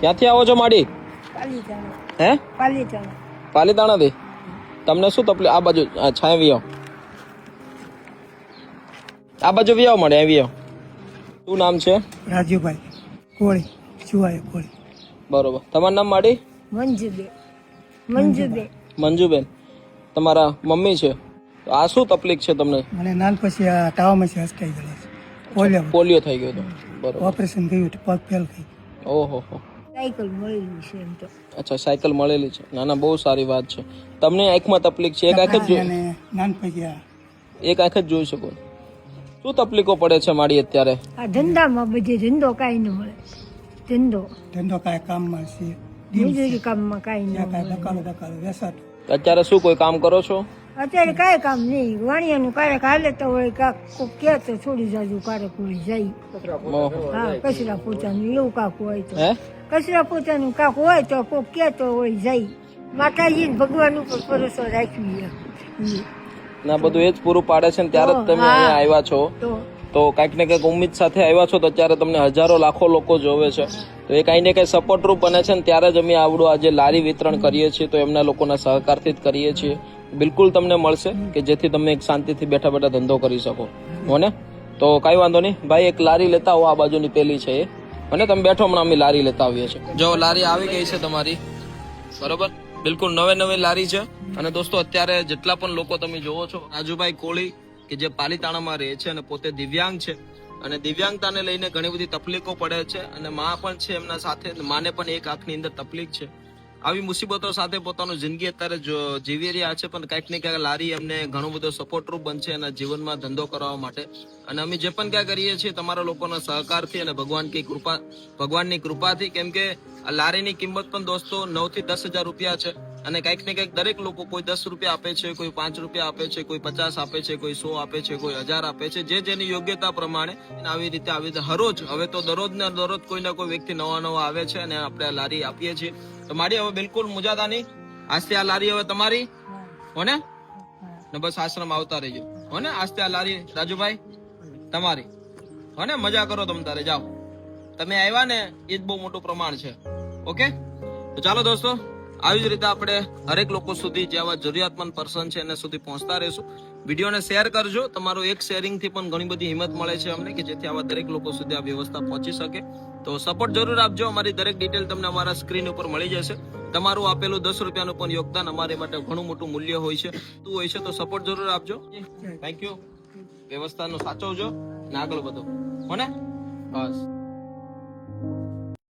ક્યાંથી આવો છો માડી? હે, પાલીતાણાથી. તમને શું તકલીફ? આ બાજુ છાંય વી આવો, આ બાજુ વી આવો મળે. આવી આવો. શું નામ છે? રાજુભાઈ કોળી, ચુવાય કોળી. બરોબર. તમારું નામ માડી? મંજુબેન. તમારા મમ્મી છે. આ શું તકલીફ છે તમને? મને નાન પછી આ ટાવામાં છે હસકાઈ ગયેલા છે. પોલિયો થઈ ગયો હતો. બરોબર. ઓપરેશન થયું, પગ ફેલ થઈ. ઓહો હો. સાયકલ મળેલી છે એમ તો. અચ્છા, સાયકલ મળેલી છે. ના ના, બહુ સારી વાત છે. તમને આંખમાં તકલીફ છે? એક આંખ જ અને નાન પછી એક આંખ જ જોઈ શકો. શું તકલીફો પડે છે માડી અત્યારે? આ ધંધામાં બધે ધંધો કાંઈ ન મળે. ધંધો કાંઈ કામમાં છે, મજૂરી કામમાં કાંઈ ન કાંઈ મળે. બકાલો વેસાતું. અત્યારે શું કોઈ કામ કરો છો? અત્યારે કાંઈ કામ નહીં. વાણિયાનું ક્યારેક હાલે તો હોય, કાંક કોક કહે તો થોડી જાજુ ક્યારેક હોય જાય. ઓહો. હા, કચરા પોતાનું એવું કાંક હોય તો. હે, કચરા પોતાનું કાંક હોય તો કોક કહે તો હોય જાય. માતાજી ભગવાન ઉપર ભરોસો રાખવી. ના, બધું એ જ પૂરું પાડે છે ને ત્યારે જ તમે અહીંયા આવ્યા છો. તો કંઈક ને કંઈક ઉમ્મીદ સાથે આવ્યા છો. તો અત્યારે તમને હજારો લાખો લોકો જોવે છે. તો એ કંઈ ને કંઈ સપોર્ટરૂપ બને છે ને ત્યારે જ અમે આવડું આજે લારી વિતરણ કરીએ છીએ. તો એમના લોકોના સહકારથી જ કરીએ છીએ. બિલકુલ તમને મળશે કે જેથી તમે એક શાંતિથી બેઠા બેઠા ધંધો કરી શકો. હોને તો કાંઈ વાંધો નહીં ભાઈ, એક લારી લેતા આવો. આ બાજુની પેલી છે એ. અને તમે બેઠો, હમણાં અમે લારી લેતા આવીએ છીએ. જો લારી આવી ગઈ છે તમારી, બરોબર. બિલકુલ નવી લારી છે. અને દોસ્તો, અત્યારે જેટલા પણ લોકો તમે જોવો છો, રાજુભાઈ કોળી કે જે પાલીતાણામાં રહે છે અને પોતે દિવ્યાંગ છે, અને દિવ્યાંગતાને લઈને ઘણી બધી તકલીફો પડે છે. અને માં પણ છે એમના સાથે. માને પણ એક આંખની અંદર તકલીફ છે. આવી મુસીબતો સાથે પોતાનું જિંદગી અત્યારે જીવી રહ્યા છે. પણ કંઈક ને ક્યાંક લારી એમને ઘણો બધો સપોર્ટરૂપ બનશે એના જીવનમાં ધંધો કરવા માટે. અને અમે જે પણ ક્યાં કરીએ છીએ તમારા લોકોના સહકારથી અને ભગવાનની કૃપાથી. કેમ કે આ લારીની કિંમત પણ દોસ્તો 9 થી 10 હજાર રૂપિયા છે. અને કંઈક ને કંઈક દરેક લોકો, કોઈ 10 રૂપિયા આપે છે, કોઈ 5 રૂપિયા આપે છે, કોઈ 50 આપે છે, કોઈ 100 આપે છે, કોઈ 1000 આપે છે, જે જેની યોગ્યતા પ્રમાણે. આવી રીતે હરોજ, હવે તો દરરોજ ને દરરોજ કોઈ ના કોઈ વ્યક્તિ નવા આવે છે અને આપણે આ લારી આપીએ છીએ. તો મારી હવે બિલકુલ મુજાતા નહીં. આજથી આ લારી હવે તમારી હોને ને બસ આશ્રમ આવતા રહેજો. હોને આજથી આ લારી રાજુભાઈ તમારી. હોને મજા કરો તમે તારે જાઓ. તમે આવ્યા ને એ જ બહુ મોટું પ્રમાણ છે. ઓકે, તો ચાલો દોસ્તો, આવી જ રીતે આપણે હરેક લોકો સુધી જે આવા જરૂરિયાતમંદ પર્સન છે એના સુધી પહોંચતા રહીશું. વિડીયોને શેર કરજો. તમારું એક શેરિંગથી પણ ઘણી બધી હિંમત મળે છે અમને, કે જેથી આવા દરેક લોકો સુધી આ વ્યવસ્થા પહોંચી શકે. તો સપોર્ટ જરૂર આપજો. અમારી દરેક ડિટેલ તમને અમારા સ્ક્રીન ઉપર મળી જશે. તમારું આપેલું 10 રૂપિયાનું પણ યોગદાન અમારી માટે ઘણું મોટું મૂલ્ય હોય છે. શું હોય છે? તો સપોર્ટ જરૂર આપજો. Thank you. વ્યવસ્થાનું સાચવજો ને આગળ વધો. હોને બસ.